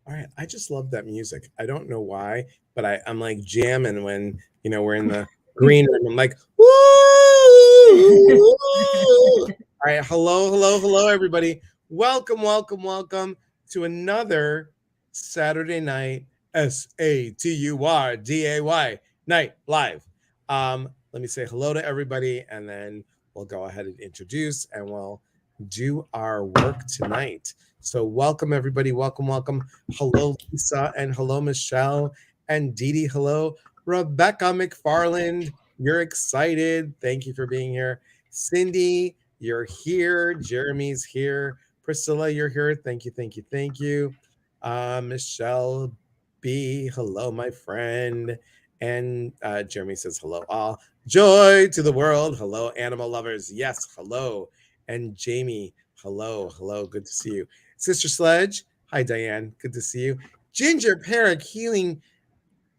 All right, I just love that music. I don't know why, but I'm like jamming when we're in the green room. I'm like, woo! All right, hello, hello, hello, everybody. Welcome, welcome, welcome to another Saturday night SATURDAY night live. Let me say hello to everybody, and then we'll go ahead and introduce, and we'll do our work tonight. So, welcome everybody. Welcome, welcome. Hello, Lisa, and hello, Michelle, and Dee Dee. Hello, Rebecca McFarland. You're excited. Thank you for being here. Cindy, you're here. Jeremy's here. Priscilla, you're here. Thank you, thank you, thank you. Michelle B, hello, my friend. And Jeremy says hello, all. Joy to the world. Hello, animal lovers. Yes, hello. And Jamie, hello, hello. Good to see you. Sister Sledge, hi, Diane. Good to see you. Ginger Parrot, healing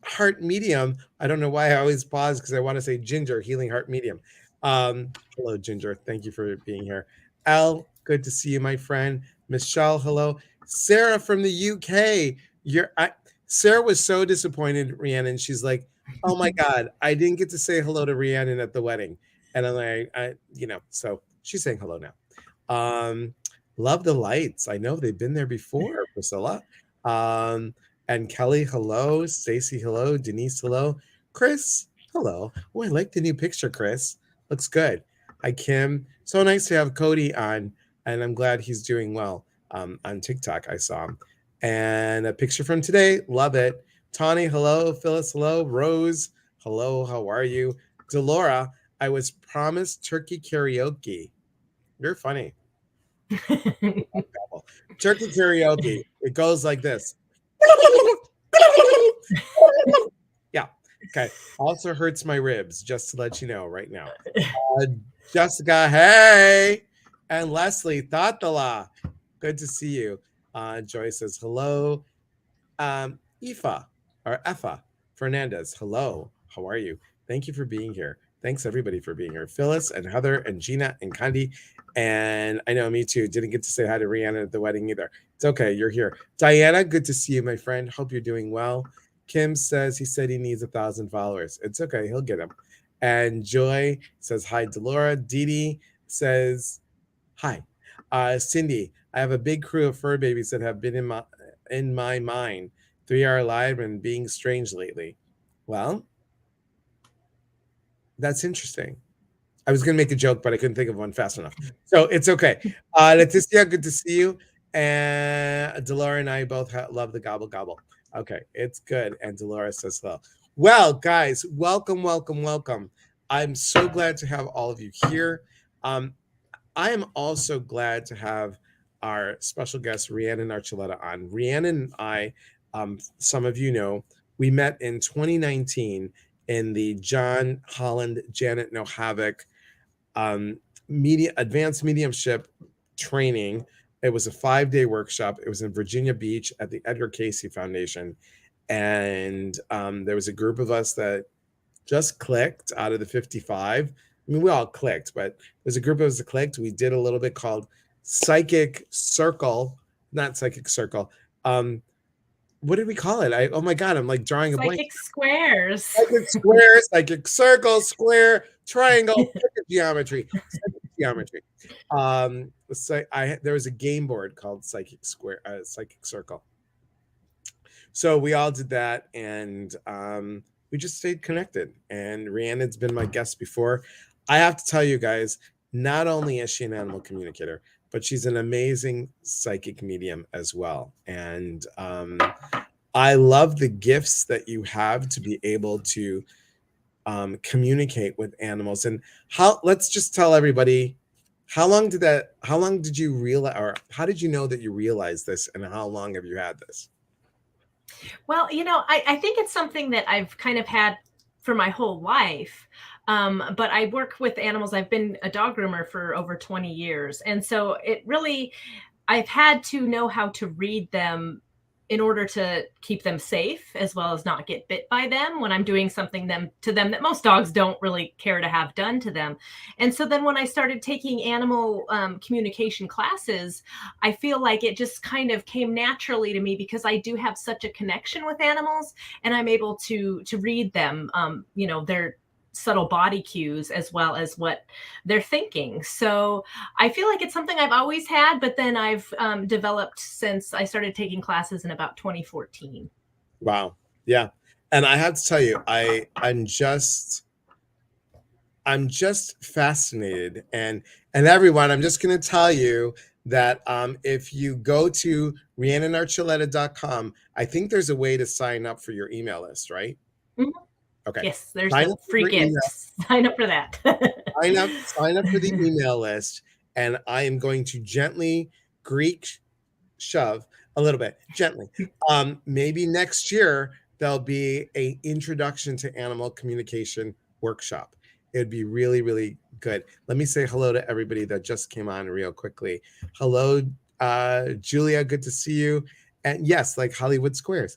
heart medium. I don't know why I always pause because I want to say Ginger, healing heart medium. Hello, Ginger. Thank you for being here. Al, good to see you, my friend. Michelle, hello. Sarah from the UK. Sarah was so disappointed, Rhiannon. She's like, oh my God, I didn't get to say hello to Rhiannon at the wedding. And I'm like, so she's saying hello now. Love the lights. I know they've been there before, Priscilla. And Kelly, hello. Stacy, hello. Denise, hello. Chris, hello. Oh, I like the new picture, Chris. Looks good. Hi, Kim. So nice to have Cody on, and I'm glad he's doing well on TikTok. I saw him. And a picture from today. Love it. Tawny, hello. Phyllis, hello. Rose, hello. How are you? Delora, I was promised turkey karaoke. You're funny. Turkey karaoke. It goes like this. Yeah. Okay. Also hurts my ribs, just to let you know right now. Jessica, hey. And Leslie, Tatala. Good to see you. Joy says hello. Ifa or Effa Fernandez, hello. How are you? Thank you for being here. Thanks everybody for being here. Phyllis and Heather and Gina and Candy. And I know me too. Didn't get to say hi to Rhiannon at the wedding either. It's okay. You're here. Diana, good to see you, my friend. Hope you're doing well. Kim says he said he needs 1,000 followers. It's okay. He'll get them. And Joy says hi, Delora. Dee Dee says hi. Cindy, I have a big crew of fur babies that have been in my mind. 3 are alive and being strange lately. Well, that's interesting. I was going to make a joke, but I couldn't think of one fast enough. So it's okay. Leticia, good to see you. And Delora and I both love the gobble gobble. Okay, it's good. And Delora says hello. Well, guys, welcome, welcome, welcome. I'm so glad to have all of you here. I am also glad to have our special guest, Rhiannon Archuleta, on. Rhiannon and I, some of you know, we met in 2019 in the John Holland, Janet No Havoc advanced mediumship training. It was a 5-day workshop. It was in Virginia Beach at the Edgar Cayce Foundation. And there was a group of us that just clicked out of the 55. I mean, we all clicked, but there's a group of us that clicked. We did a little bit called Psychic Circle, not Psychic Circle. What did we call it? Oh my God, I'm like drawing a blank. Psychic squares. Psychic square, psychic circle, square, triangle, geometry. Psychic geometry. There was a game board called Psychic Square, Psychic Circle. So we all did that, and we just stayed connected. And Rhiannon's been my guest before. I have to tell you guys, not only is she an animal communicator, but she's an amazing psychic medium as well. And I love the gifts that you have to be able to communicate with animals. And let's just tell everybody, how long did you realize, or how did you know that you realized this, and how long have you had this? Well, I think it's something that I've kind of had for my whole life. But I work with animals. I've been a dog groomer for over 20 years. And so I've had to know how to read them in order to keep them safe as well as not get bit by them when I'm doing something to them that most dogs don't really care to have done to them. And so then when I started taking animal communication classes, I feel like it just kind of came naturally to me because I do have such a connection with animals, and I'm able to read them, their subtle body cues as well as what they're thinking. So I feel like it's something I've always had, but then I've developed since I started taking classes in about 2014. Wow. Yeah. And I have to tell you, I'm just fascinated. And everyone, I'm just going to tell you that if you go to rhiannonarchuleta.com, I think there's a way to sign up for your email list, right? Mhm. Okay. Yes, there's Sign a up for free your email. gift. Sign up for that. Sign up for the email list, and I am going to gently Greek shove a little bit, gently. Maybe next year there'll be a introduction to animal communication workshop. It'd be really, really good. Let me say hello to everybody that just came on real quickly. Hello, Julia, good to see you. And yes, like Hollywood Squares.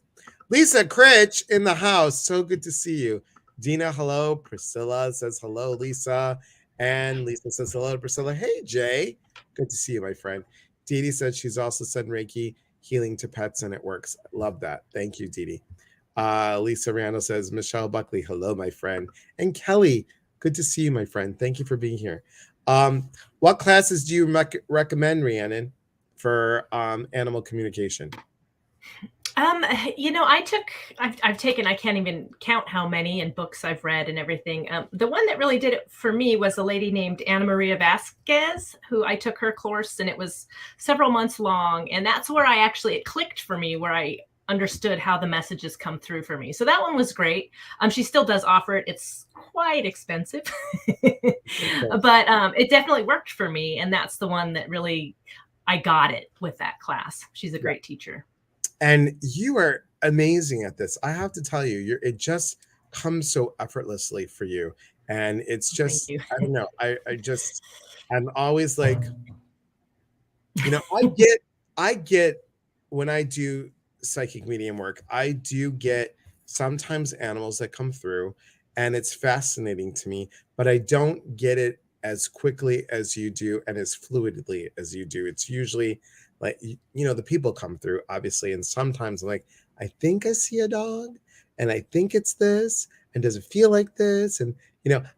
Lisa Critch in the house, so good to see you. Dina, hello. Priscilla says hello, Lisa. And Lisa says hello to Priscilla. Hey, Jay. Good to see you, my friend. Dee Dee said she's also said Reiki healing to pets and it works. Love that. Thank you, Dee Dee. Lisa Randall says, Michelle Buckley, hello, my friend. And Kelly, good to see you, my friend. Thank you for being here. What classes do you recommend, Rhiannon, for animal communication? I've taken, I can't even count how many and books I've read and everything. The one that really did it for me was a lady named Ana Maria Vasquez, who I took her course, and it was several months long. And that's where it clicked for me, where I understood how the messages come through for me. So that one was great. She still does offer it. It's quite expensive, but it definitely worked for me. And that's the one that really, I got it with that class. She's a great teacher. And you are amazing at this. I have to tell you, it just comes so effortlessly for you. And it's just, I don't know. I'm always like, I get when I do psychic medium work, I do get sometimes animals that come through, and it's fascinating to me, but I don't get it as quickly as you do and as fluidly as you do. It's usually like, the people come through, obviously, and sometimes I'm like, I think I see a dog, and I think it's this, and does it feel like this? And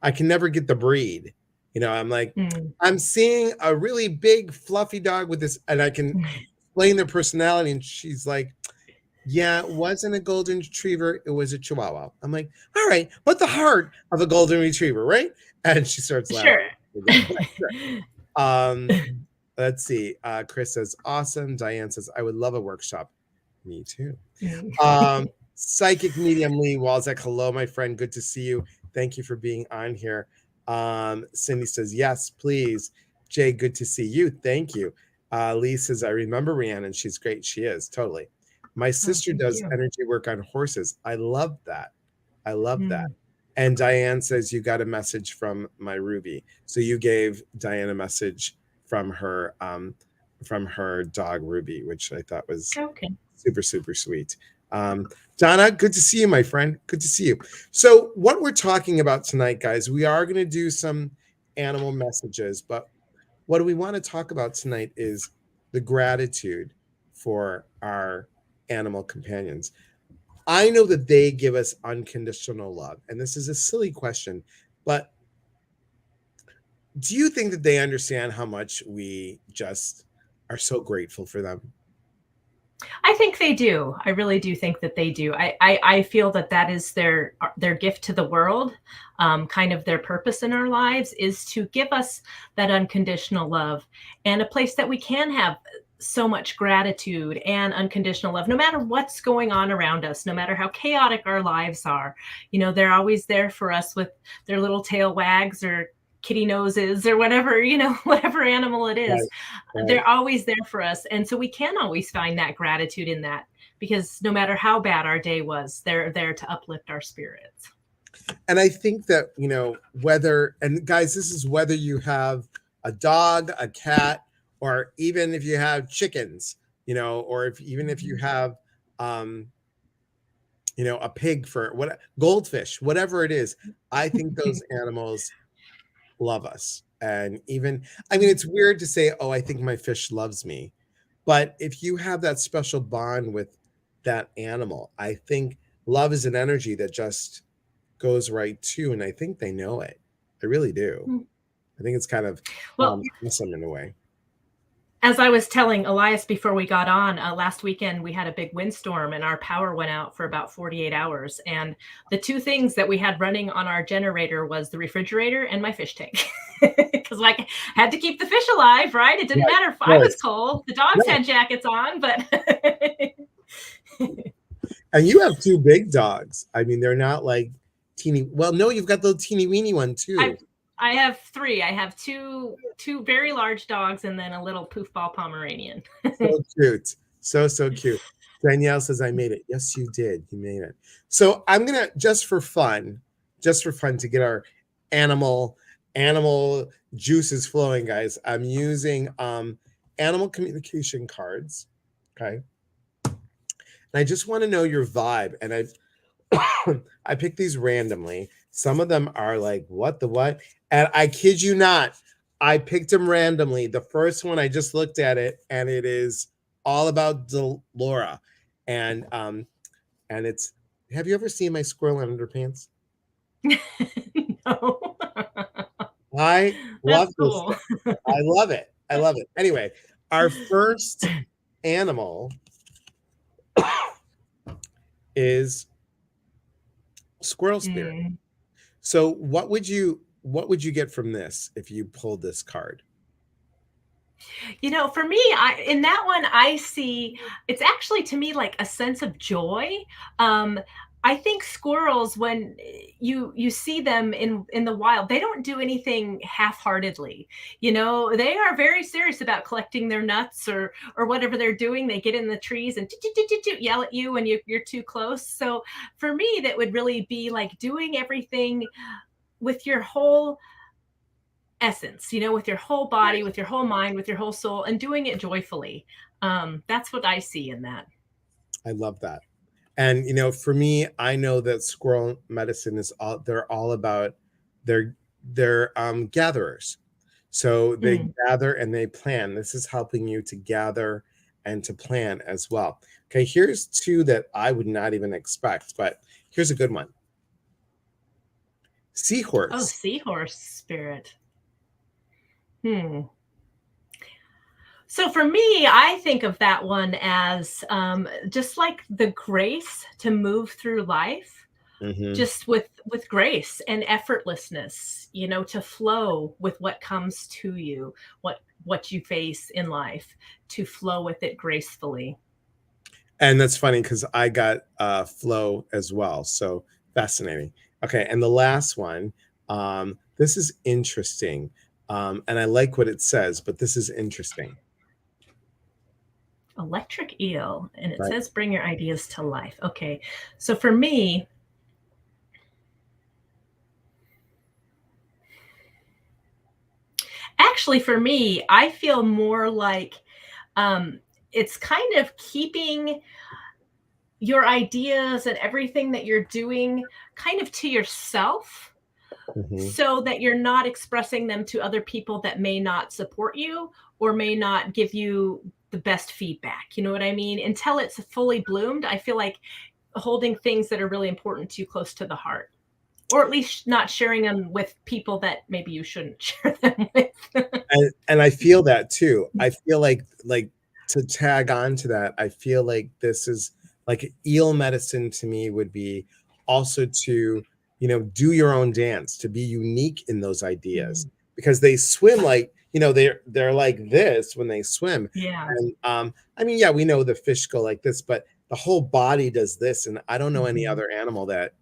I can never get the breed. I'm like, I'm seeing a really big fluffy dog with this, and I can explain their personality, and she's like, yeah, it wasn't a golden retriever, it was a chihuahua. I'm like, all right, but the heart of a golden retriever, right? And she starts laughing. Sure. Let's see. Chris says, awesome. Diane says, I would love a workshop. Me too. Psychic medium Lee Walzek. Hello, my friend. Good to see you. Thank you for being on here. Cindy says, yes, please. Jay, good to see you. Thank you. Lee says, I remember Rhiannon. She's great. She is, totally. My sister does energy work on horses. I love that. I love that. And Diane says, you got a message from my Ruby. So you gave Diane a message from her dog Ruby, which I thought was super, super sweet. Donna, good to see you, my friend. Good to see you. So what we're talking about tonight, guys, we are going to do some animal messages, but what we want to talk about tonight is the gratitude for our animal companions. I know that they give us unconditional love, and this is a silly question, but do you think that they understand how much we just are so grateful for them? I think they do. I really do think that they do. I feel that is their gift to the world. Kind of their purpose in our lives is to give us that unconditional love and a place that we can have so much gratitude and unconditional love, no matter what's going on around us, no matter how chaotic our lives are. They're always there for us with their little tail wags or kitty noses or whatever, whatever animal it is. Right. They're always there for us. And so we can always find that gratitude in that, because no matter how bad our day was, they're there to uplift our spirits. And I think that, guys, this is whether you have a dog, a cat, or even if you have chickens, or even if you have a pig for what, goldfish, whatever it is. I think those animals love us. And even, I mean, it's weird to say, oh, I think my fish loves me. But if you have that special bond with that animal, I think love is an energy that just goes right to, and I think they know it. I really do. I think it's kind of Well, awesome in a way. as I was telling Elias before we got on, last weekend we had a big windstorm and our power went out for about 48 hours. And the two things that we had running on our generator was the refrigerator and my fish tank. Because like had to keep the fish alive, right? It didn't Right, matter if of I was course. cold. The dogs No. had jackets on, but And you have two big dogs. I mean, they're not like teeny. Well, no, you've got the teeny weeny one too. I have three. I have two very large dogs and then a little poofball Pomeranian. So cute. So cute. Danielle says, I made it. Yes, you did. You made it. So I'm going to, just for fun, to get our animal juices flowing, guys, I'm using animal communication cards. Okay. And I just want to know your vibe. And I picked these randomly. Some of them are like, what the what? And I kid you not, I picked them randomly. The first one, I just looked at it, and it is all about Delora. And it's, have you ever seen my squirrel in underpants? No. I That's love this cool. thing. I love it. I love it. Anyway, our first animal is squirrel spirit. So what would you get from this if you pulled this card? For me, in that one, I see it's actually to me like a sense of joy. I think squirrels, when you see them in the wild, they don't do anything half-heartedly. They are very serious about collecting their nuts or whatever they're doing. They get in the trees and yell at you when you're too close. So for me, that would really be like doing everything with your whole essence, with your whole body, with your whole mind, with your whole soul, and doing it joyfully. That's what I see in that. I love that. And for me, I know that squirrel medicine is they're all about they're gatherers. So they gather and they plan. This is helping you to gather and to plan as well. Okay, here's two that I would not even expect, but here's a good one. Seahorse. Oh, seahorse spirit. So for me, I think of that one as just like the grace to move through life, just with grace and effortlessness, to flow with what comes to you, what you face in life, to flow with it gracefully. And that's funny because I got flow as well. So fascinating. Okay, and the last one, this is interesting. And I like what it says, but this is interesting. Electric eel, and it says bring your ideas to life. Okay, so for me, actually for me, I feel more like it's kind of keeping your ideas and everything that you're doing kind of to yourself, so that you're not expressing them to other people that may not support you or may not give you the best feedback. You know what I mean? Until it's fully bloomed, I feel like holding things that are really important to you close to the heart, or at least not sharing them with people that maybe you shouldn't share them with. and I feel that too. I feel like to tag on to that, I feel like this is like eel medicine to me would be also to, do your own dance, to be unique in those ideas, because they swim like, they're like this when they swim. Yeah. And I mean, yeah, we know the fish go like this, but the whole body does this. And I don't know any other animal that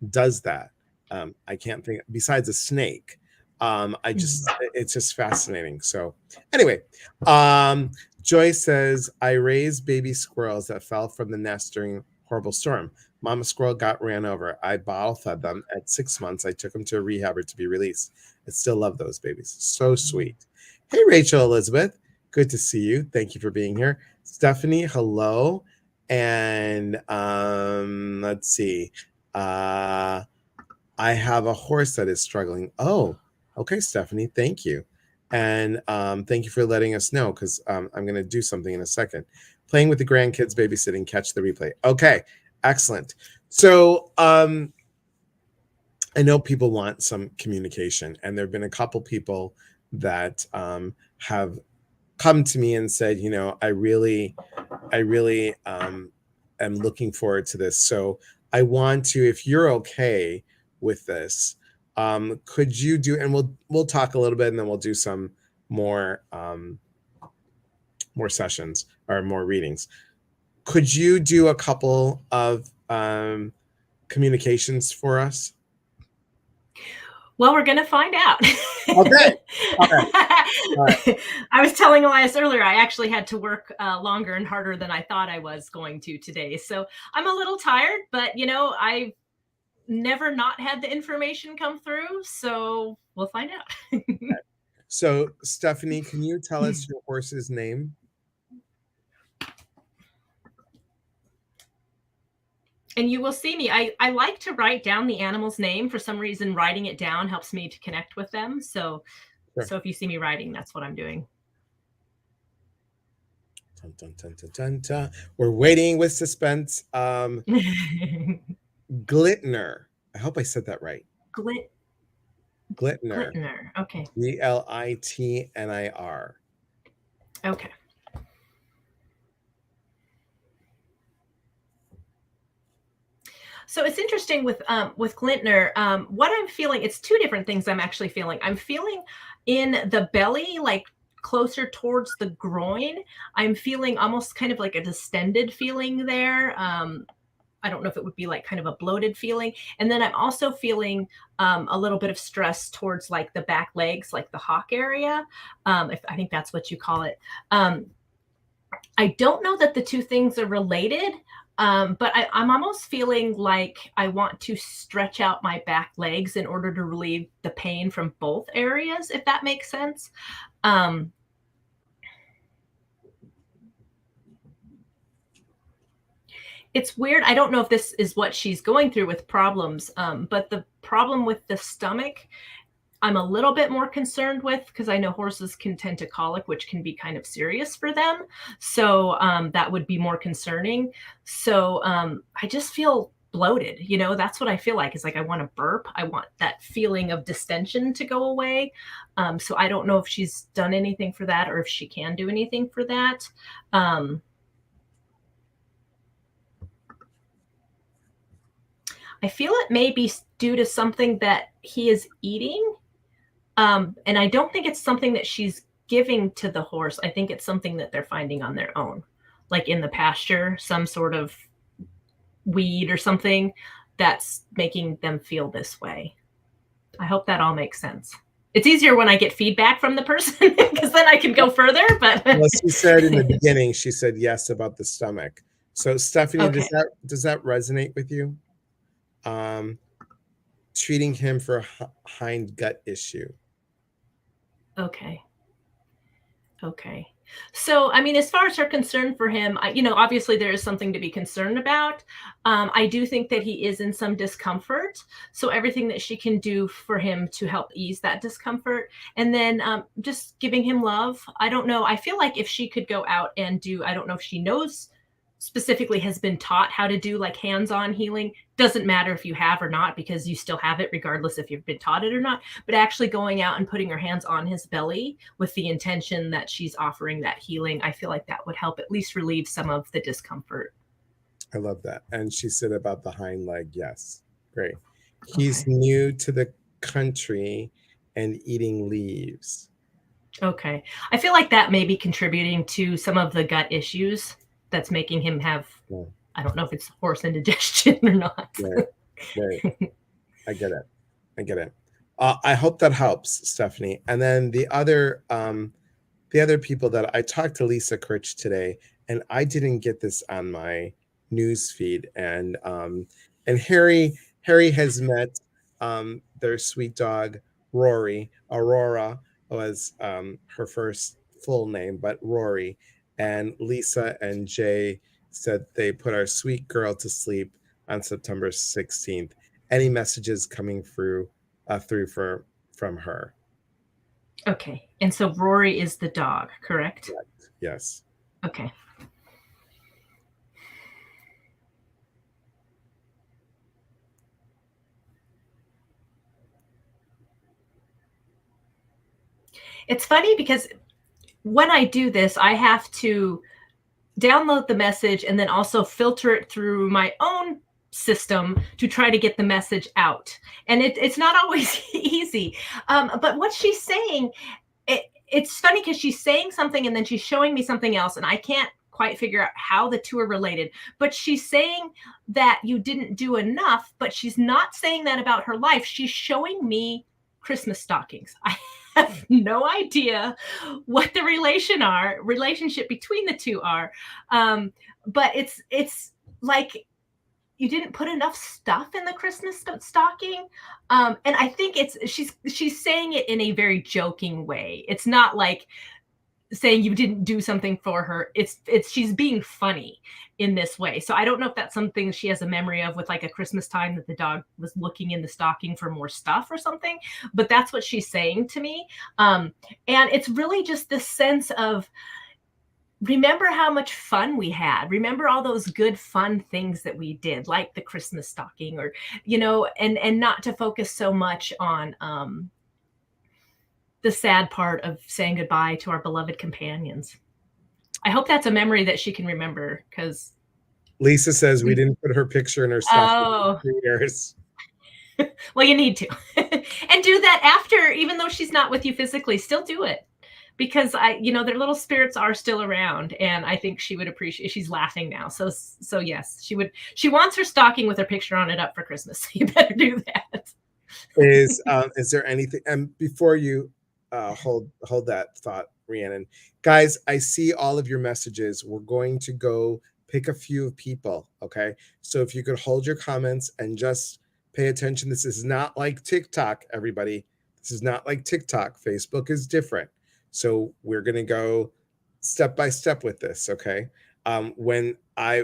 does that. I can't think besides a snake. It's just fascinating. So anyway, Joy says, I raised baby squirrels that fell from the nest during a horrible storm. Mama squirrel got ran over. I bottle fed them. At 6 months, I took them to a rehabber to be released. I still love those babies. So sweet. Hey, Rachel Elizabeth. Good to see you. Thank you for being here. Stephanie, hello. And let's see. I have a horse that is struggling. Oh, okay, Stephanie, thank you. And thank you for letting us know, because I'm going to do something in a second. Playing with the grandkids, babysitting, catch the replay. Okay, excellent. So I know people want some communication, and there have been a couple people that have come to me and said, I really am looking forward to this. So I want to, if you're okay with this, could you do, and we'll talk a little bit, and then we'll do some more more sessions or more readings. Could you do a couple of communications for us? Well, we're going to find out. Okay. All right. All right. I was telling Elias earlier, I actually had to work longer and harder than I thought I was going to today. So I'm a little tired, but I've never not had the information come through. So we'll find out. So, Stephanie, can you tell us your horse's name? And you will see me. I like to write down the animal's name. For some reason, writing it down helps me to connect with them. So if you see me writing, that's what I'm doing. Dun, dun, dun, dun, dun, dun. We're waiting with suspense. Glitner. I hope I said that right. Glitner. Glitner. Okay. Glitnir. Okay. So it's interesting with Glitner. What I'm feeling, it's two different things I'm actually feeling. I'm feeling in the belly, like closer towards the groin. I'm feeling almost kind of like a distended feeling there. I don't know if it would be like kind of a bloated feeling. And then I'm also feeling a little bit of stress towards like the back legs, like the hock area. If I think that's what you call it. I don't know that the two things are related. But I'm almost feeling like I want to stretch out my back legs in order to relieve the pain from both areas, if that makes sense. It's weird. I don't know if this is what she's going through with problems, but the problem with the stomach, I'm a little bit more concerned with, because I know horses can tend to colic, which can be kind of serious for them. So that would be more concerning. So I just feel bloated. That's what I feel like. Is like I want to burp. I want that feeling of distension to go away. So I don't know if she's done anything for that, or if she can do anything for that. I feel it may be due to something that he is eating. And I don't think it's something that she's giving to the horse. I think it's something that they're finding on their own, like in the pasture, some sort of weed or something that's making them feel this way. I hope that all makes sense. It's easier when I get feedback from the person, because then I can go further. But well, she said in the beginning, she said yes about the stomach. So, Stephanie, okay. does that resonate with you? Treating him for a hind gut issue. Okay. So, I mean, as far as her concern for him, obviously there is something to be concerned about. I do think that he is in some discomfort. So everything that she can do for him to help ease that discomfort. And then just giving him love. I don't know. I feel like if she could go out and do, I don't know if she knows specifically, has been taught how to do like hands-on healing. Doesn't matter if you have or not, because you still have it regardless if you've been taught it or not. But actually going out and putting her hands on his belly with the intention that she's offering that healing, I feel like that would help at least relieve some of the discomfort. I love that. And she said about the hind leg. Yes. Great. He's new to the country and eating leaves. Okay. I feel like that may be contributing to some of the gut issues that's making him have, I don't know if it's horse indigestion or not. Right. I get it. I hope that helps, Stephanie. And then the other people that I talked to Lisa Critch today, and I didn't get this on my news feed. And Harry has met their sweet dog Rory. Aurora was her first full name, but Rory. And Lisa and Jay said they put our sweet girl to sleep on September 16th. Any messages coming through from her? Okay. And so Rory is the dog, correct? Yes. Okay. It's funny because when I do this, I have to download the message and then also filter it through my own system to try to get the message out. And it's not always easy. But what she's saying, it's funny because she's saying something and then she's showing me something else, and I can't quite figure out how the two are related. But she's saying that you didn't do enough, but she's not saying that about her life. She's showing me Christmas stockings. I have no idea what the relationship between the two are. But it's like you didn't put enough stuff in the Christmas stocking. And I think she's saying it in a very joking way. It's not like saying you didn't do something for her. It's she's being funny in this way. So I don't know if that's something she has a memory of with like a Christmas time that the dog was looking in the stocking for more stuff or something, but that's what she's saying to me. And it's really just this sense of, remember how much fun we had. Remember all those good fun things that we did, like the Christmas stocking, or, and not to focus so much on the sad part of saying goodbye to our beloved companions. I hope that's a memory that she can remember, because Lisa says we didn't put her picture in her stocking for 3 years. Well, you need to. And do that after, even though she's not with you physically, still do it. Because their little spirits are still around, and I think she would appreciate. She's laughing now, so yes, she would. She wants her stocking with her picture on it up for Christmas. So you better do that. Is there anything? And before you hold that thought, Rhiannon, guys, I see all of your messages. We're going to go pick a few people. Okay, so if you could hold your comments and just pay attention. This is not like TikTok, everybody. This is not like TikTok. Facebook is different. So we're going to go step by step with this, okay? When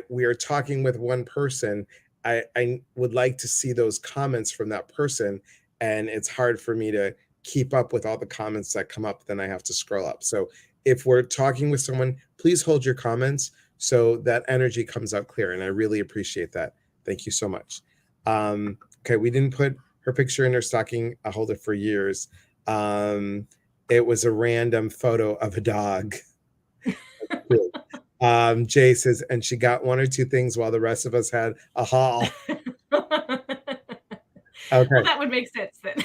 we are talking with one person, I would like to see those comments from that person, and it's hard for me to keep up with all the comments that come up. Then I have to scroll up. So if we're talking with someone, please hold your comments so that energy comes out clear, and I really appreciate that. Thank you so much. Okay, we didn't put her picture in her stocking. I hold it for years. It was a random photo of a dog. Jay says, and she got 1 or 2 things while the rest of us had a haul. Okay. Well, that would make sense then.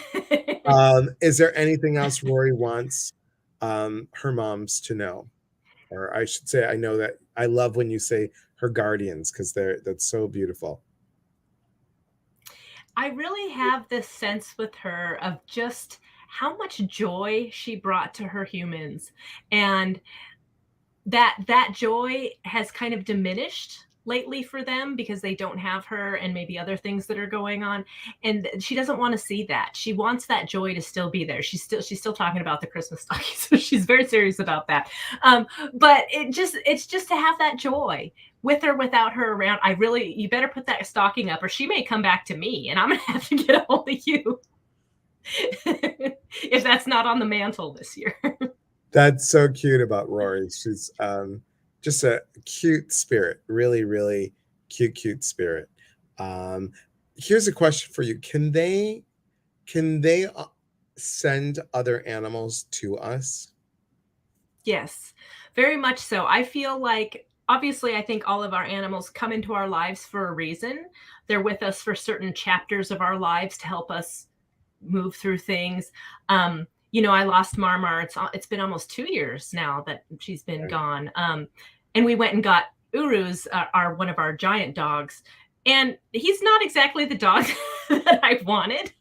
Is there anything else Rory wants her moms to know? Or I should say, I know that I love when you say her guardians, because that's so beautiful. I really have this sense with her of just how much joy she brought to her humans, and that joy has kind of diminished lately for them because they don't have her and maybe other things that are going on, and she doesn't want to see that. She wants that joy to still be there. She's still talking about the Christmas stocking, so she's very serious about that. But it's just to have that joy with or without her around. You better put that stocking up, or she may come back to me and I'm gonna have to get a hold of you if that's not on the mantle this year. That's so cute about Rory. She's just a cute spirit, really, really cute spirit. Here's a question for you. Can they send other animals to us? Yes, very much so. I feel like, obviously, I think all of our animals come into our lives for a reason. They're with us for certain chapters of our lives to help us move through things. I lost Marmar. It's been almost 2 years now that she's been gone. And we went and got Uru's, one of our giant dogs. And he's not exactly the dog that I wanted.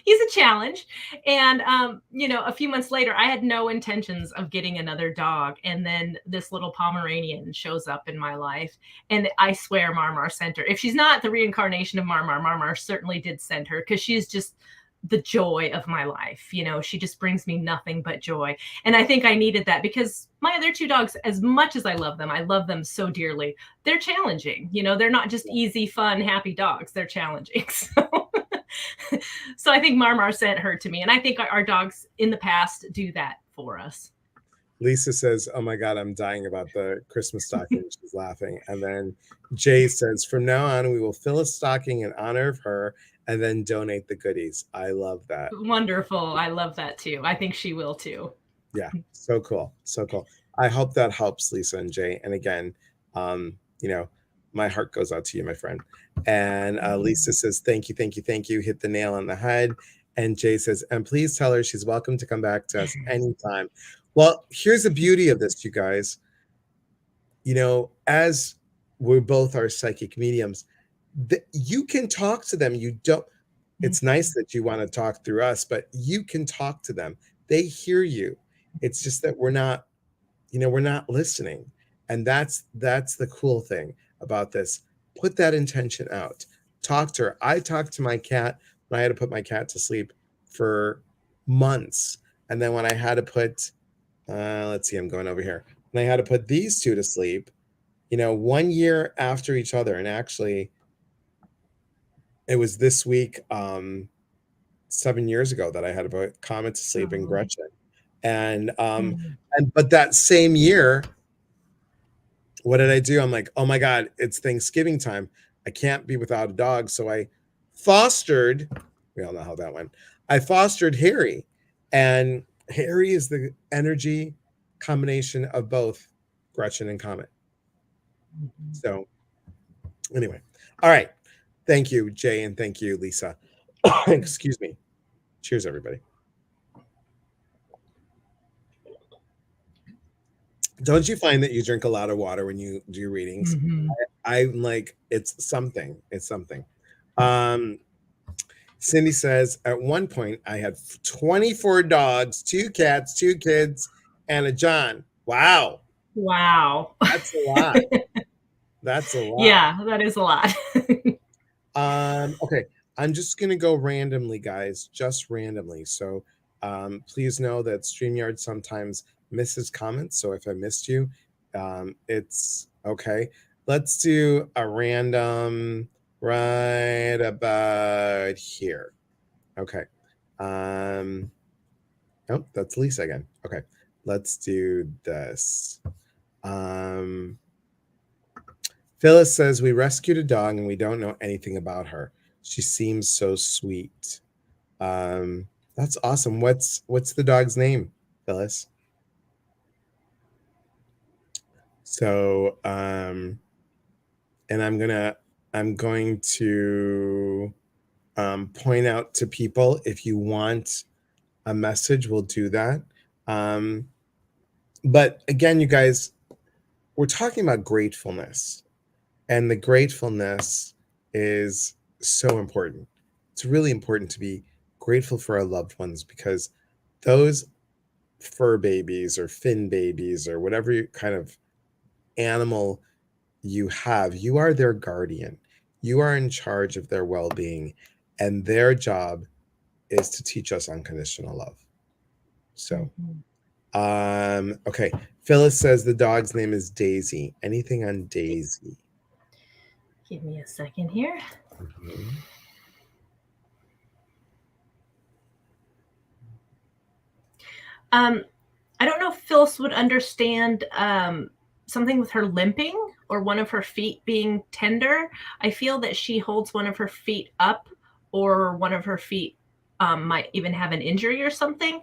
He's a challenge. And, a few months later, I had no intentions of getting another dog. And then this little Pomeranian shows up in my life. And I swear Marmar sent her. If she's not the reincarnation of Marmar, Marmar certainly did send her, because she's just the joy of my life. You know, she just brings me nothing but joy. And I think I needed that because my other two dogs, as much as I love them so dearly, they're challenging. You know, they're not just easy, fun, happy dogs. They're challenging. So I think Marmar sent her to me. And I think our dogs in the past do that for us. Lisa says, "Oh my God, I'm dying about the Christmas stocking." She's laughing. And then Jay says, "From now on, we will fill a stocking in honor of her and then donate the goodies." I love that. Wonderful. I love that too. I think she will too. Yeah, so cool. So cool. I hope that helps, Lisa and Jay. And again, you know, my heart goes out to you, my friend. And Lisa says, "Thank you, thank you, thank you. Hit the nail on the head." And Jay says, "And please tell her she's welcome to come back to us anytime." Well, here's the beauty of this, you guys. You know, as we're both our psychic mediums, you can talk to them. You don't, it's nice that you want to talk through us, but you can talk to them. They hear you. It's just that we're not, we're not listening. And that's the cool thing about this. Put that intention out. Talk to her. I talked to my cat when I had to put my cat to sleep for months. And then when I had to put, let's see, I'm going over here. When I had to put these two to sleep, 1 year after each other. And actually, it was this week, 7 years ago, that I had to put Comet to sleep in Gretchen. And but that same year, what did I do? I'm like, oh my God, it's Thanksgiving time. I can't be without a dog. So I fostered, we all know how that went. I fostered Harry. And Harry is the energy combination of both Gretchen and Comet. So anyway, all right. Thank you, Jay, and thank you, Lisa. Excuse me. Cheers, everybody. Don't you find that you drink a lot of water when you do readings? I'm like, it's something. It's something. Cindy says, at one point, I had 24 dogs, 2 cats, 2 kids, and a John. Wow. Wow. That's a lot. That's a lot. Yeah, that is a lot. Okay. I'm just going to go randomly, guys, just randomly. So please know that StreamYard sometimes misses comments. So if I missed you, it's okay. Let's do a random right about here. Okay. Oh, that's Lisa again. Okay. Let's do this. Phyllis says, we rescued a dog and we don't know anything about her. She seems so sweet. That's awesome. What's the dog's name, Phyllis? So, and I'm going to point out to people, if you want a message, we'll do that. But again, you guys, we're talking about gratefulness, and the gratefulness is so important. It's really important to be grateful for our loved ones, because those fur babies or fin babies or whatever kind of animal you have, you are their guardian. You are in charge of their well-being, and their job is to teach us unconditional love. So, okay. Phyllis says the dog's name is Daisy. Anything on Daisy? Give me a second here. I don't know if Phyllis would understand something with her limping or one of her feet being tender. I feel that she holds one of her feet up, or one of her feet might even have an injury or something.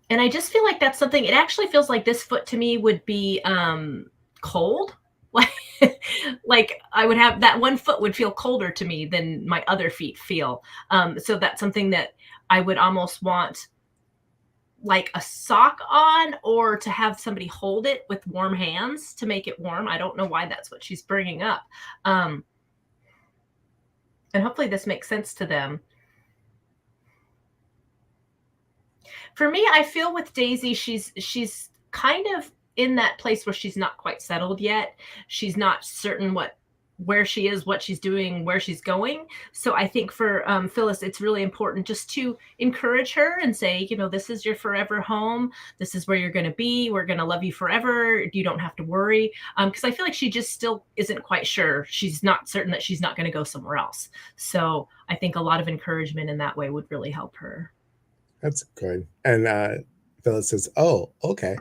And I just feel like that's something, it actually feels like this foot to me would be cold. Like I would have, that one foot would feel colder to me than my other feet feel. So that's something that I would almost want like a sock on, or to have somebody hold it with warm hands to make it warm. I don't know why that's what she's bringing up. And hopefully this makes sense to them. For me, I feel with Daisy, she's kind of in that place where she's not quite settled yet. She's not certain what where she is, what she's doing, where she's going. So I think for Phyllis, it's really important just to encourage her and say, this is your forever home. This is where you're going to be. We're going to love you forever. You don't have to worry. Because I feel like she just still isn't quite sure. She's not certain that she's not going to go somewhere else. So I think a lot of encouragement in that way would really help her. That's good. And Phyllis says, "Oh, okay.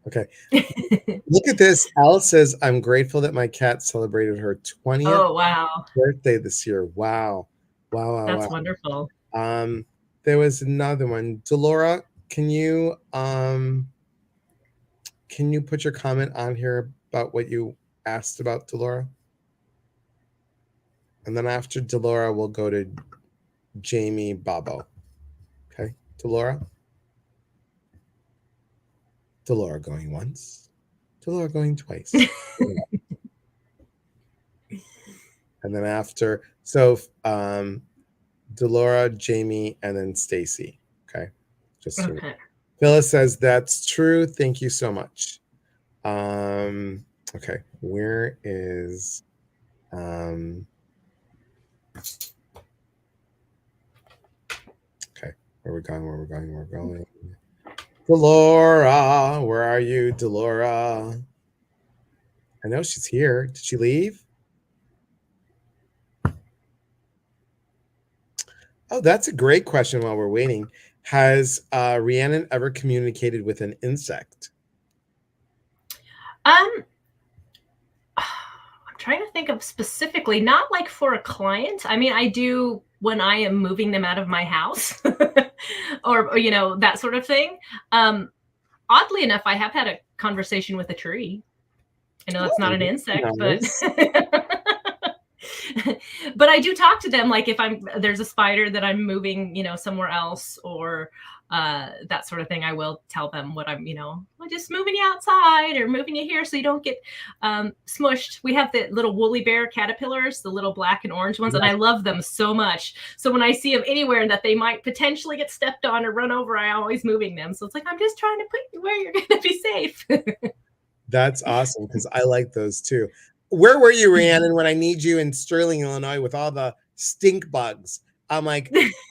Okay. Look at this." Alice says, "I'm grateful that my cat celebrated her 20th Oh, wow. birthday this year." Wow. Wow, wow, That's wow. wonderful. There was another one. Delora, can you put your comment on here about what you asked about Delora? And then after Delora, we'll go to Jamie Babo. Okay, Delora? Delora going once. Delora going twice. And then after, so Delora, Jamie, and then Stacy. Okay. Just so Okay. Phyllis says that's true. Thank you so much. Okay. Where is okay, where we're going. Delora, where are you, Delora? I know she's here. Did she leave? Oh, that's a great question while we're waiting. Has Rhiannon ever communicated with an insect? I'm trying to think of specifically, not like for a client. I mean, I do when I am moving them out of my house or, that sort of thing. Oddly enough, I have had a conversation with a tree. I know that's not an insect, but Nice. but I do talk to them. Like if there's a spider that I'm moving, somewhere else or that sort of thing, I will tell them what I'm just moving you outside or moving you here so you don't get smushed. We have the little woolly bear caterpillars, the little black and orange ones, and I love them so much. So when I see them anywhere that they might potentially get stepped on or run over, I'm always moving them. So it's like, I'm just trying to put you where you're going to be safe. That's awesome because I like those too. Where were you, Rhiannon, when I need you in Sterling, Illinois with all the stink bugs? I'm like,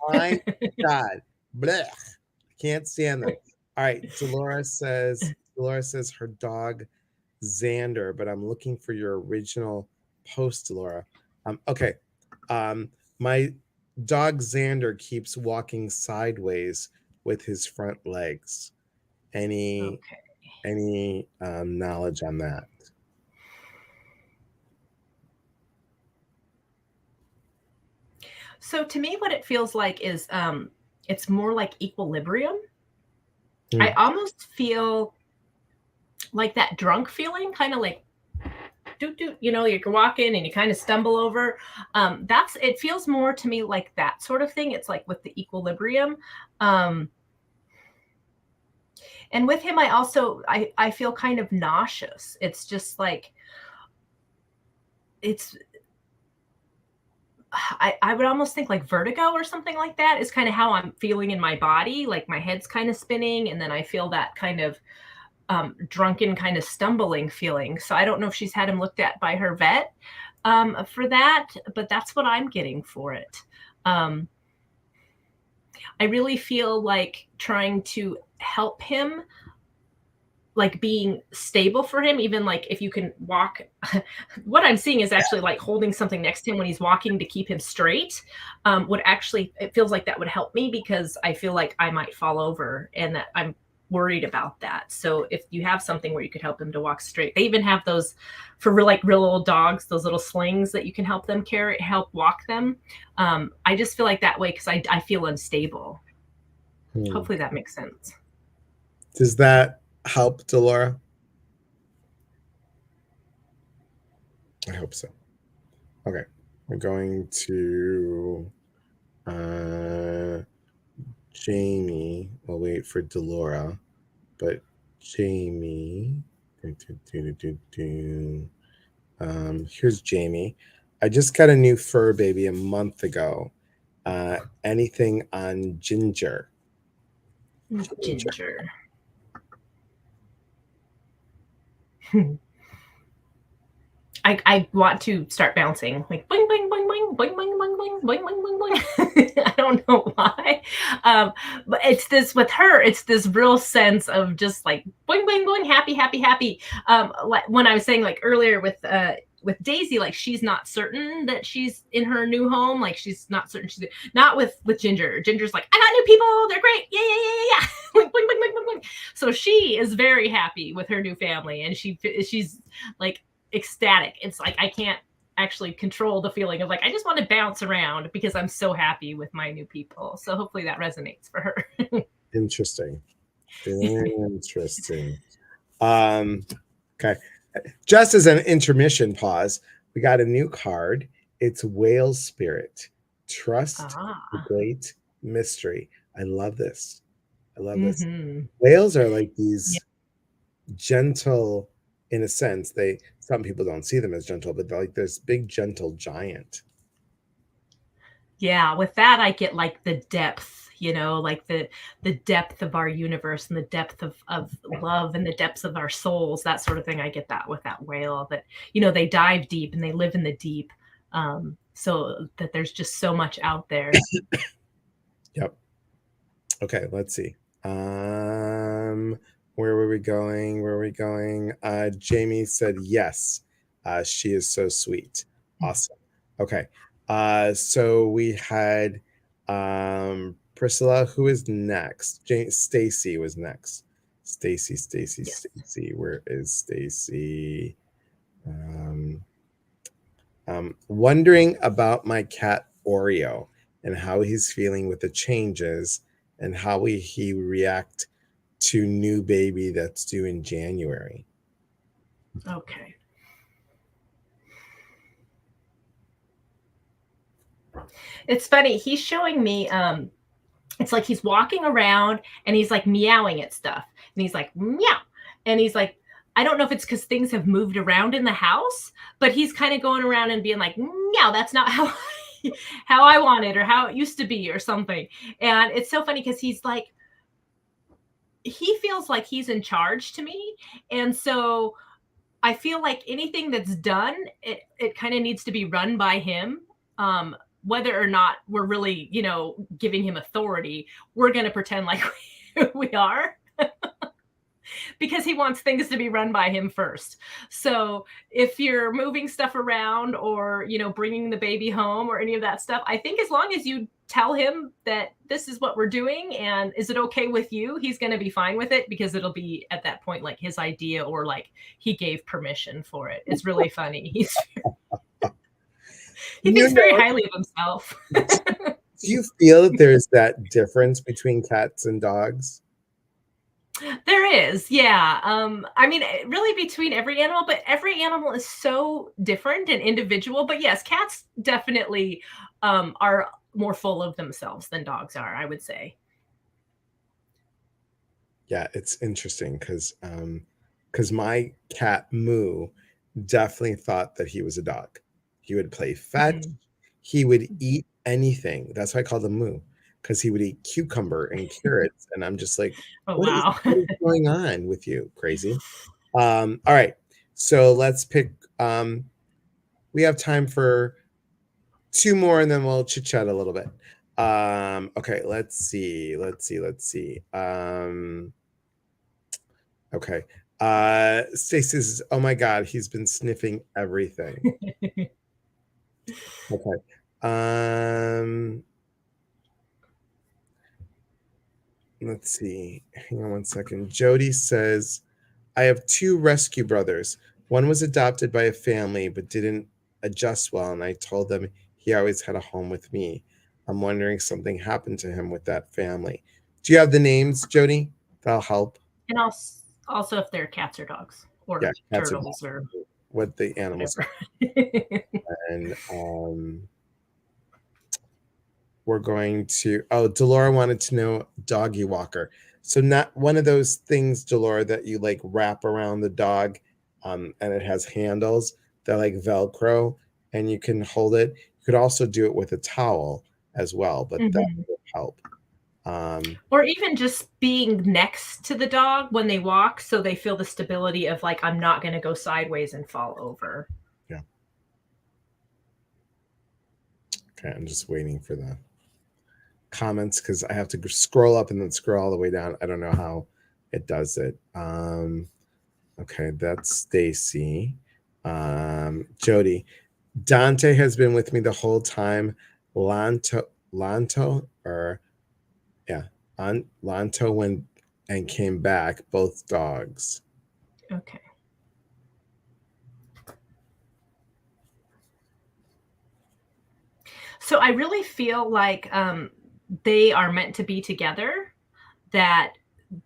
my God, blech. I can't stand them. All right, Dolores says her dog Xander, but I'm looking for your original post, Delora. Okay. My dog Xander keeps walking sideways with his front legs. Any knowledge on that? So to me, what it feels like is it's more like equilibrium. I almost feel like that drunk feeling, kind of like you're walking and you kind of stumble over. It feels more to me like that sort of thing. It's like with the equilibrium. And with him, I feel kind of nauseous. It's just like I would almost think like vertigo or something like that is kind of how I'm feeling in my body. Like my head's kind of spinning, and then I feel that kind of drunken, kind of stumbling feeling. So I don't know if she's had him looked at by her vet for that, but that's what I'm getting for it. I really feel like trying to help him, like being stable for him, even like if you can walk. What I'm seeing is actually like holding something next to him when he's walking to keep him straight it feels like that would help me, because I feel like I might fall over and that I'm worried about that. So if you have something where you could help him to walk straight, they even have those for real old dogs, those little slings that you can help them help walk them. I just feel like that way because I feel unstable. Hopefully that makes sense. Does that help, Delora? I hope so. Okay, we're going to Jamie. We'll wait for Delora, but Jamie. Here's Jamie. I just got a new fur baby a month ago. Anything on Ginger? Ginger. I want to start bouncing like boing boing boing boing boing boing boing boing boing boing boing boing. I don't know why, but it's this with her. It's this real sense of just like boing boing boing, happy happy happy. Like when I was saying like earlier with Daisy, like she's not certain that she's in her new home. Like she's not certain she's not with Ginger. Ginger's like, I got new people. They're great. Yeah, yeah, yeah, yeah. Like, boing, boing, boing, boing, boing. So she is very happy with her new family, and she's like ecstatic. It's like I can't actually control the feeling of like I just want to bounce around because I'm so happy with my new people. So hopefully that resonates for her. Interesting. Interesting. Okay. Just as an intermission pause, we got a new card. It's Whale Spirit. Trust the great mystery. I love this. I love this. Whales are like these gentle, in a sense. Some people don't see them as gentle, but they're like this big, gentle giant. Yeah, with that I get like the depth, like the depth of our universe and the depth of love and the depths of our souls, that sort of thing. I get that with that whale, that they dive deep and they live in the deep, so that there's just so much out there. Yep. Okay, let's see. Where were we going? Jamie said yes. She is so sweet. Awesome. Okay. So we had Priscilla, who is next? Stacy was next. Stacy. Yes. Stacy. Where is Stacy? Wondering about my cat Oreo and how he's feeling with the changes and how he react to new baby that's due in January. Okay. It's funny. He's showing me, it's like he's walking around and he's like meowing at stuff. And he's like, meow. And he's like, I don't know if it's because things have moved around in the house, but he's kind of going around and being like, meow, that's not how I want it or how it used to be or something. And it's so funny because he's like, he feels like he's in charge to me. And so I feel like anything that's done, it kind of needs to be run by him. Whether or not we're really, giving him authority, we're going to pretend like we are. Because he wants things to be run by him first. So if you're moving stuff around or, bringing the baby home or any of that stuff, I think as long as you tell him that this is what we're doing and is it okay with you, he's going to be fine with it, because it'll be at that point like his idea or like he gave permission for it. It's really funny. He thinks very highly of himself. Do you feel that there's that difference between cats and dogs? There is, yeah. I mean, really between every animal, but every animal is so different and individual. But yes, cats definitely are more full of themselves than dogs are, I would say. Yeah, it's interesting because my cat Moo definitely thought that he was a dog. He would play fetch. Mm-hmm. He would eat anything. That's why I called him Moo, because he would eat cucumber and carrots. And I'm just like, oh, wow. What is going on with you? Crazy. All right. So let's pick. We have time for 2 more and then we'll chit chat a little bit. Okay, let's see. Okay. Stacey says, oh my God, he's been sniffing everything. Okay. Let's see. Hang on one second. Jody says, I have 2 rescue brothers. One was adopted by a family but didn't adjust well, and I told them he always had a home with me. I'm wondering something happened to him with that family. Do you have the names, Jody? That'll help. And also if they're cats or dogs or turtles or what the animals are. And we're going to, Delora wanted to know doggy walker. So not one of those things, Delora, that you like wrap around the dog and it has handles. They're like Velcro and you can hold it. You could also do it with a towel as well, but that would help. Or even just being next to the dog when they walk, so they feel the stability of like, I'm not going to go sideways and fall over. Yeah. Okay, I'm just waiting for the comments because I have to scroll up and then scroll all the way down. I don't know how it does it. Okay, that's Stacy. Jody. Dante has been with me the whole time. Lanto, or yeah, Lanto went and came back, both dogs. Okay. So I really feel like they are meant to be together. That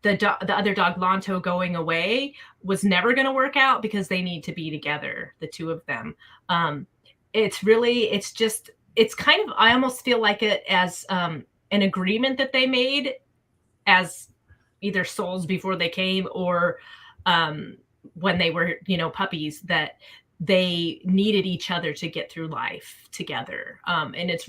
the other dog Lanto going away was never going to work out because they need to be together, the two of them. It's kind of, I almost feel like it as an agreement that they made as either souls before they came or when they were, puppies, that they needed each other to get through life together. And it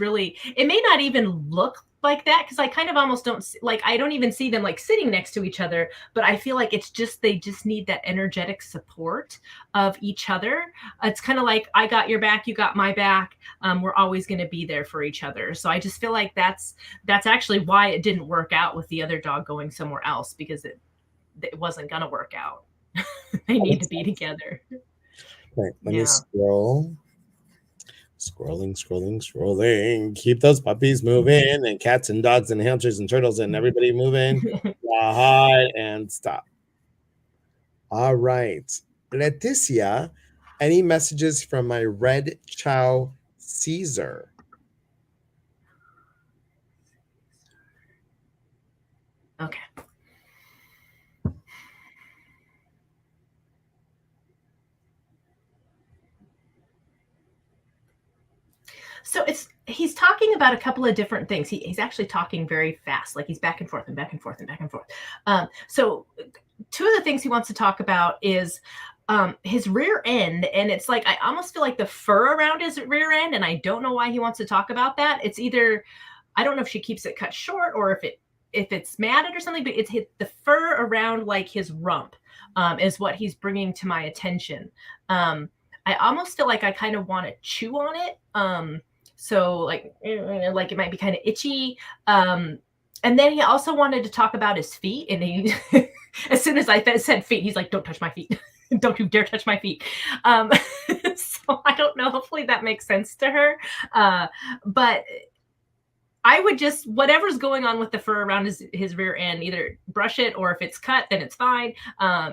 may not even look like that because I kind of almost don't I don't even see them like sitting next to each other, but I feel like they just need that energetic support of each other. It's kind of like, I got your back, you got my back. We're always going to be there for each other. So I just feel like that's actually why it didn't work out with the other dog going somewhere else, because it wasn't going to work out. They need to be together. Right, let me scroll. Scrolling. Keep those puppies moving, and cats and dogs and hamsters and turtles and everybody moving. Hi, and stop. All right. Leticia, any messages from my red chow Caesar? Okay. So he's talking about a couple of different things. He's actually talking very fast, like he's back and forth and back and forth and back and forth. So two of the things he wants to talk about is his rear end, and it's like, I almost feel like the fur around his rear end, and I don't know why he wants to talk about that. It's either, I don't know if she keeps it cut short or if it's matted or something, but it's the fur around like his rump is what he's bringing to my attention. I almost feel like I kind of want to chew on it. So like it might be kind of itchy. And then he also wanted to talk about his feet, and he as soon as I said feet, he's like, don't touch my feet. Don't you dare touch my feet. So I don't know. Hopefully that makes sense to her. But I would just, whatever's going on with the fur around his rear end, either brush it, or if it's cut, then it's fine.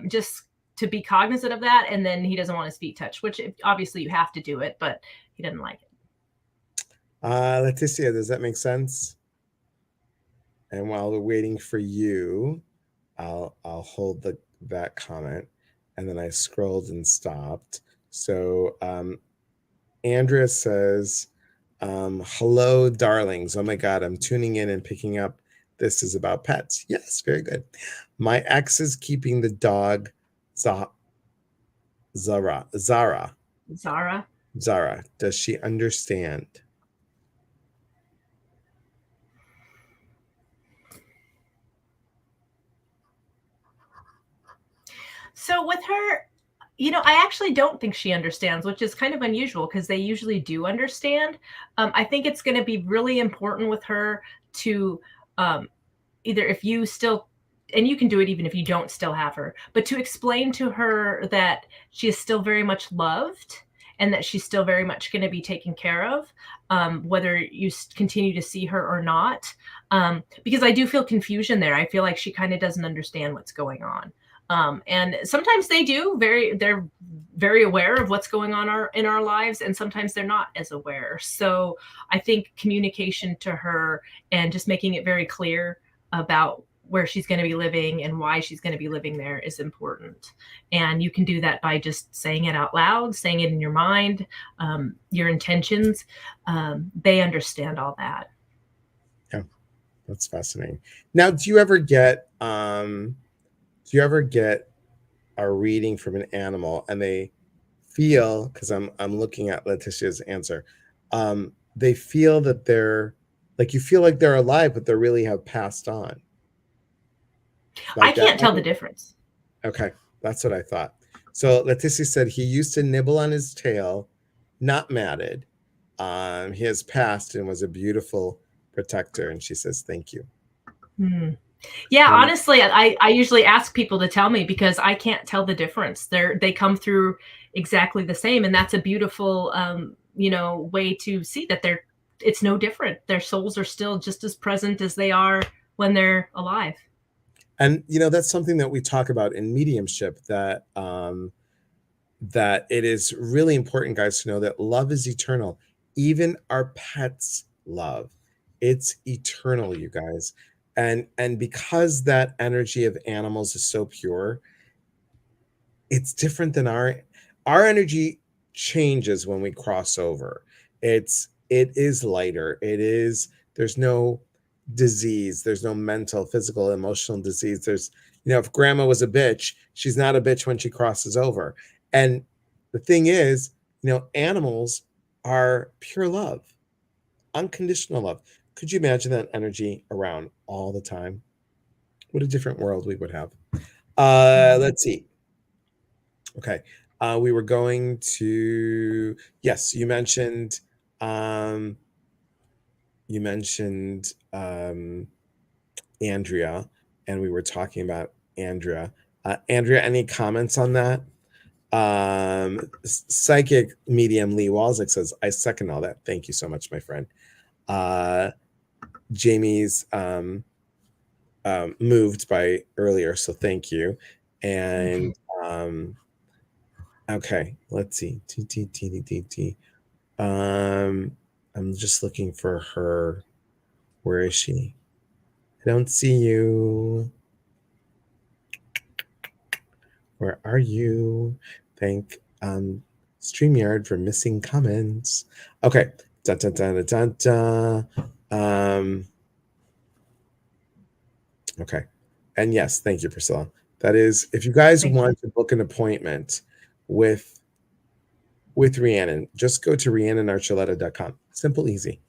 Just to be cognizant of that. And then he doesn't want his feet touched, which obviously you have to do it, but he doesn't like it. Leticia, does that make sense? And while we're waiting for you, I'll hold that comment, and then I scrolled and stopped. So Andrea says, hello, darlings. Oh my God, I'm tuning in and picking up. This is about pets. Yes, very good. My ex is keeping the dog Zara. Does she understand? So with her, I actually don't think she understands, which is kind of unusual because they usually do understand. I think it's going to be really important with her to either, if you still, and you can do it even if you don't still have her, but to explain to her that she is still very much loved and that she's still very much going to be taken care of, whether you continue to see her or not. Because I do feel confusion there. I feel like she kind of doesn't understand what's going on. And sometimes they're very aware of what's going on in our lives, and sometimes they're not as aware. So I think communication to her and just making it very clear about where she's going to be living and why she's going to be living there is important. And you can do that by just saying it out loud, saying it in your mind, your intentions. They understand all that. Yeah, that's fascinating. Now, do you ever get a reading from an animal and they feel, because I'm looking at Leticia's answer, they feel that they're like, you feel like they're alive, but they really have passed on? Like, I can't tell the difference. Okay, that's what I thought. So Leticia said he used to nibble on his tail, not matted. He has passed and was a beautiful protector. And she says, thank you. Hmm. Yeah, And honestly, I usually ask people to tell me because I can't tell the difference. They come through exactly the same, and that's a beautiful way to see that it's no different. Their souls are still just as present as they are when they're alive. And that's something that we talk about in mediumship, that that it is really important, guys, to know that love is eternal. Even our pets love. It's eternal, you guys. And because that energy of animals is so pure, it's different than our energy changes when we cross over. It is lighter. There's no disease, there's no mental, physical, emotional disease. There's, if grandma was a bitch, she's not a bitch when she crosses over. And the thing is, animals are pure love, unconditional love. Could you imagine that energy around all the time? What a different world we would have. Mm. Let's see. Okay. We were going to, yes, um, you mentioned Andrea, and we were talking about Andrea. Andrea, any comments on that? Psychic medium Lee Walzik says, I second all that. Thank you so much, my friend. Jamie's moved by earlier, so thank you. And okay, let's see. I'm just looking for her. Where is she? I don't see you. Where are you? Thank StreamYard for missing comments. Okay. Dun, dun, dun, dun, dun, dun. Okay. And yes, thank you, Priscilla. That is, if you guys want to book an appointment with Rhiannon, just go to rhiannonarchuleta.com. Simple, easy.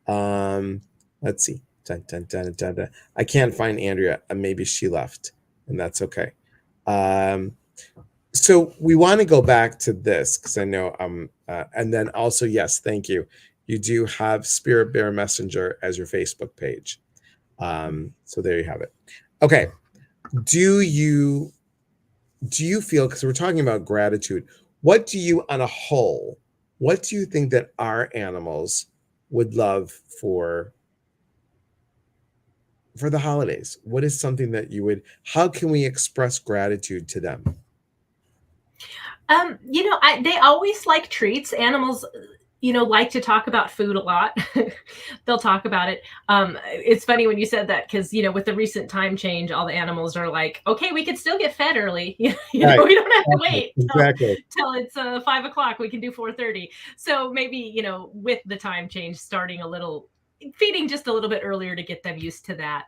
Let's see. Dun, dun, dun, dun, dun. I can't find Andrea. Maybe she left, and that's okay. So we want to go back to this because I know and then also, yes, thank you. You do have Spirit Bear Messenger as your Facebook page. So there you have it. Okay. Do you feel, because we're talking about gratitude, what do you, on a whole, what do you think that our animals would love for the holidays? What is something that you would, how can we express gratitude to them? They always like treats. Animals, like to talk about food a lot. They'll talk about it. It's funny when you said that because, with the recent time change, all the animals are like, okay, we can still get fed early. Right. We don't have to wait Exactly. till it's 5 o'clock. We can do 4:30. So maybe, with the time change, starting a little, feeding just a little bit earlier to get them used to that.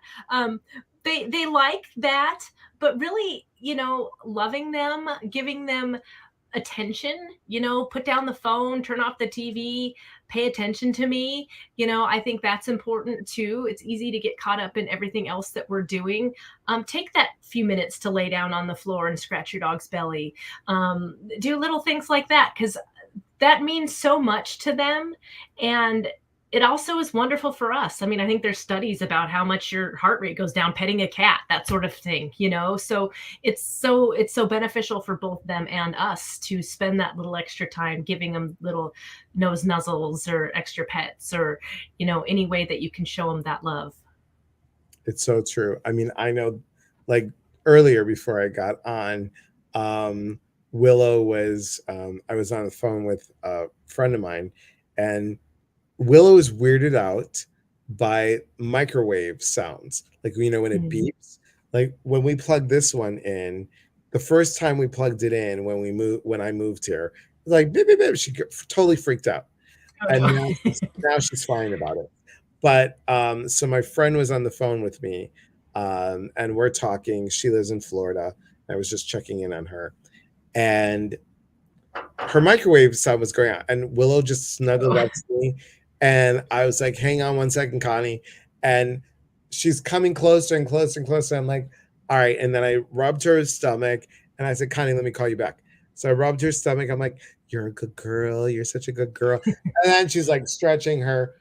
They like that, but really, loving them, giving them attention, put down the phone, turn off the TV, pay attention to me. I think that's important too. It's easy to get caught up in everything else that we're doing. Take that few minutes to lay down on the floor and scratch your dog's belly. Do little things like that because that means so much to them. And it also is wonderful for us. I mean, I think there's studies about how much your heart rate goes down petting a cat, that sort of thing, so it's so beneficial for both them and us to spend that little extra time giving them little nose nuzzles or extra pets or any way that you can show them that love. It's so true. I mean, I know, like, earlier before I got on, Willow was I was on the phone with a friend of mine, and Willow is weirded out by microwave sounds. Like, when it beeps. Like when we plugged this one in, the first time we plugged it in when I moved here, it was like beep, beep, beep. She totally freaked out. Oh, And no. now she's fine about it. But so my friend was on the phone with me, and we're talking. She lives in Florida. I was just checking in on her, and her microwave sound was going on, and Willow just snuggled up to me, and I was like, "Hang on one second, Connie," and she's coming closer and closer and closer. I'm like, "All right," and then I rubbed her stomach, and I said, "Connie, let me call you back." So I rubbed her stomach. I'm like, you're a good girl. You're such a good girl. And then she's like stretching her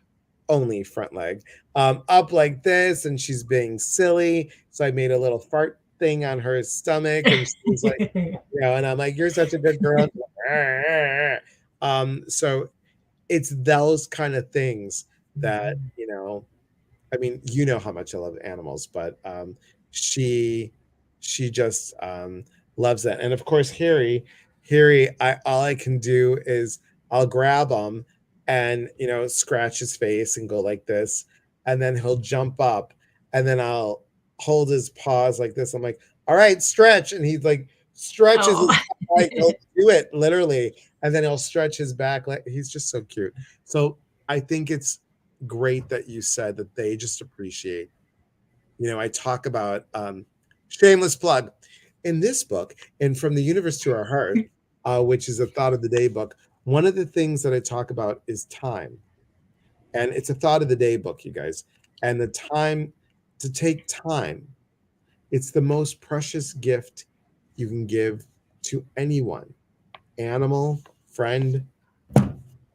only front leg up like this, and she's being silly. So I made a little fart thing on her stomach, and she was like, and I'm like, you're such a good girl. So it's those kind of things that, I mean, you know how much I love animals, but she she just loves that. And of course, Harry, I all I can do is I'll grab him and scratch his face and go like this, and then he'll jump up, and then I'll hold his paws like this. I'm like, all right, stretch, and he like stretches Oh. his like he'll do it literally, and then he'll stretch his back. Like, he's just so cute. So I think it's great that you said that they just appreciate. I talk about shameless plug in this book, and From the Universe to Our Heart, which is a thought of the day book. One of the things that I talk about is time, and it's a thought of the day book, you guys. And the time to take time, it's the most precious gift you can give to anyone, animal, friend,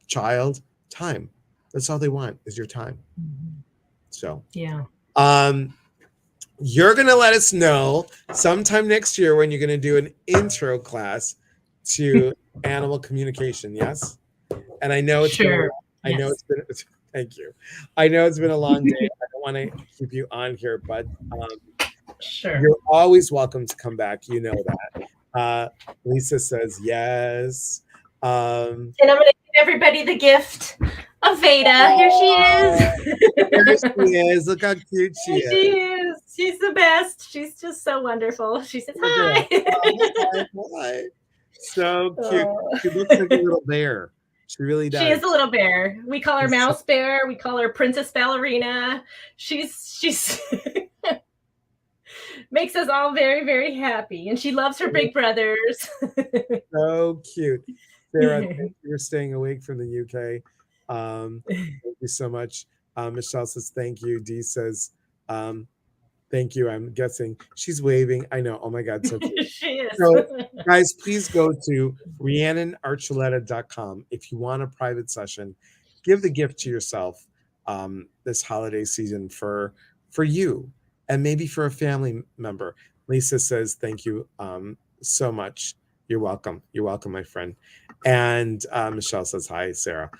child. Time. That's all they want is your time. So Yeah. You're going to let us know sometime next year when you're going to do an intro class to animal communication. Yes. And I know it's been, Sure. I know Yes. it's been, thank you. I know it's been a long day. I don't want to keep you on here, but Sure. you're always welcome to come back. You know that. Lisa says yes. And I'm going to give everybody the gift of Veda. Here she is. There she is. Look how cute she Here is. she is. She's the best. She's just so wonderful. She says hi. Hi. So cute. She looks like a little bear. She really does. She is a little bear. We call her Mouse Bear. We call her Princess Ballerina. She's makes us all very, very happy. And she loves her big brothers. So cute. Sarah, thank you for staying awake from the UK. Thank you so much. Michelle says thank you. Dee says thank you. I'm guessing she's waving. I know. Oh my God, so cute. She is. So, guys, please go to rhiannonarchuleta.com if you want a private session. Give the gift to yourself this holiday season for you, and maybe for a family member. Lisa says thank you so much. You're welcome. You're welcome, my friend. And Michelle says hi, Sarah.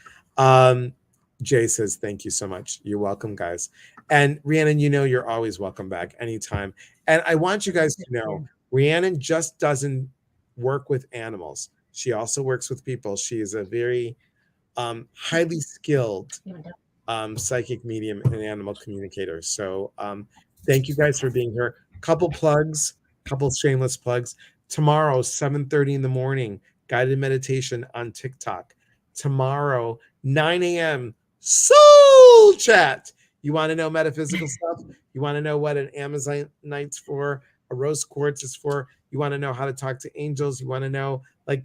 Jay says thank you so much. You're welcome, guys. And Rhiannon, you're always welcome back anytime. And I want you guys to know, Rhiannon just doesn't work with animals. She also works with people. She is a very highly skilled psychic medium and animal communicator. So thank you guys for being here. Couple shameless plugs. Tomorrow, 7:30 in the morning, guided meditation on TikTok. Tomorrow, 9 a.m., Soul Chat. You want to know metaphysical stuff? You want to know what an Amazonite's for, a rose quartz is for? You want to know how to talk to angels? You want to know, like,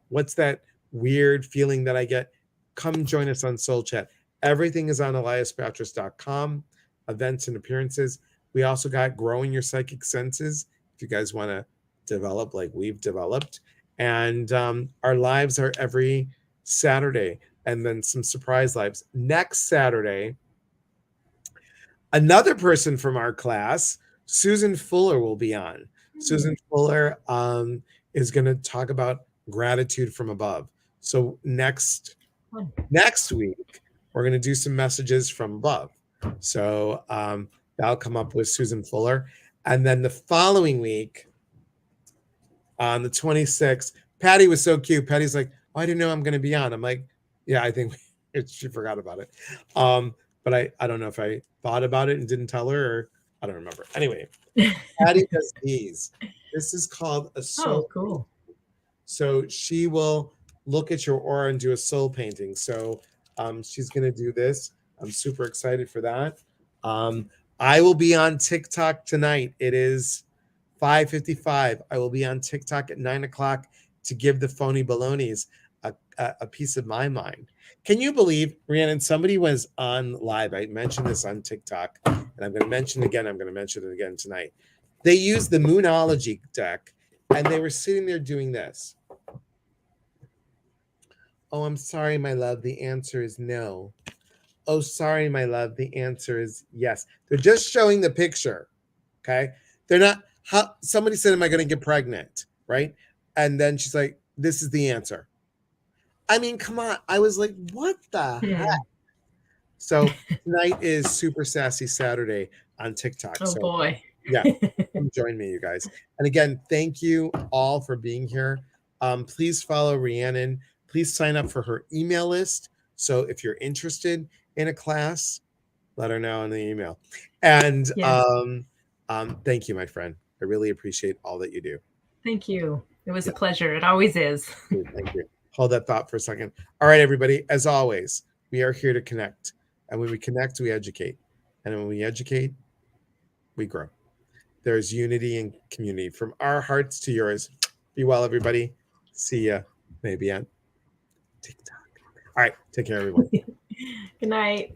what's that weird feeling that I get? Come join us on Soul Chat. Everything is on eliaspatras.com, events and appearances. We also got Growing Your Psychic Senses, if you guys want to develop like we've developed. And our lives are every Saturday, and then some surprise lives. Next Saturday, another person from our class, Susan Fuller, will be on. Susan Fuller is going to talk about gratitude from above. So next week, we're going to do some messages from above. So that'll come up with Susan Fuller. And then the following week, on the 26th, Patty was so cute. Patty's like, oh, I didn't know I'm going to be on. I'm like, yeah, I think she forgot about it. But I don't know if I thought about it and didn't tell her, or I don't remember. Anyway, Patty does these. This is called a soul. Oh, cool. So she will look at your aura and do a soul painting. So she's going to do this. I'm super excited for that. I will be on TikTok tonight. It is 5:55. I will be on TikTok at 9 o'clock to give the phony balonies a piece of my mind. Can you believe, Rhiannon, somebody was on live. I mentioned this on TikTok, and I'm going to mention it again. I'm going to mention it again tonight. They used the Moonology deck, and they were sitting there doing this. Oh, I'm sorry, my love. The answer is no. Oh, sorry, my love. The answer is yes. They're just showing the picture. Okay. They're not, how, somebody said, am I going to get pregnant? Right. And then she's like, this is the answer. I mean, come on. I was like, what the heck? Hmm. So tonight is Super Sassy Saturday on TikTok. Oh So boy. yeah, come join me, you guys. And again, thank you all for being here. Please follow Rhiannon. Please sign up for her email list. So if you're interested in a class, let her know in the email. And Yes. thank you, my friend. I really appreciate all that you do. Thank you. It was Yeah, a pleasure. It always is. thank you. Hold that thought for a second. All right, everybody. As always, we are here to connect. And when we connect, we educate. And when we educate, we grow. There's unity and community from our hearts to yours. Be well, everybody. See ya. Maybe on TikTok. All right. Take care, everyone. Good night.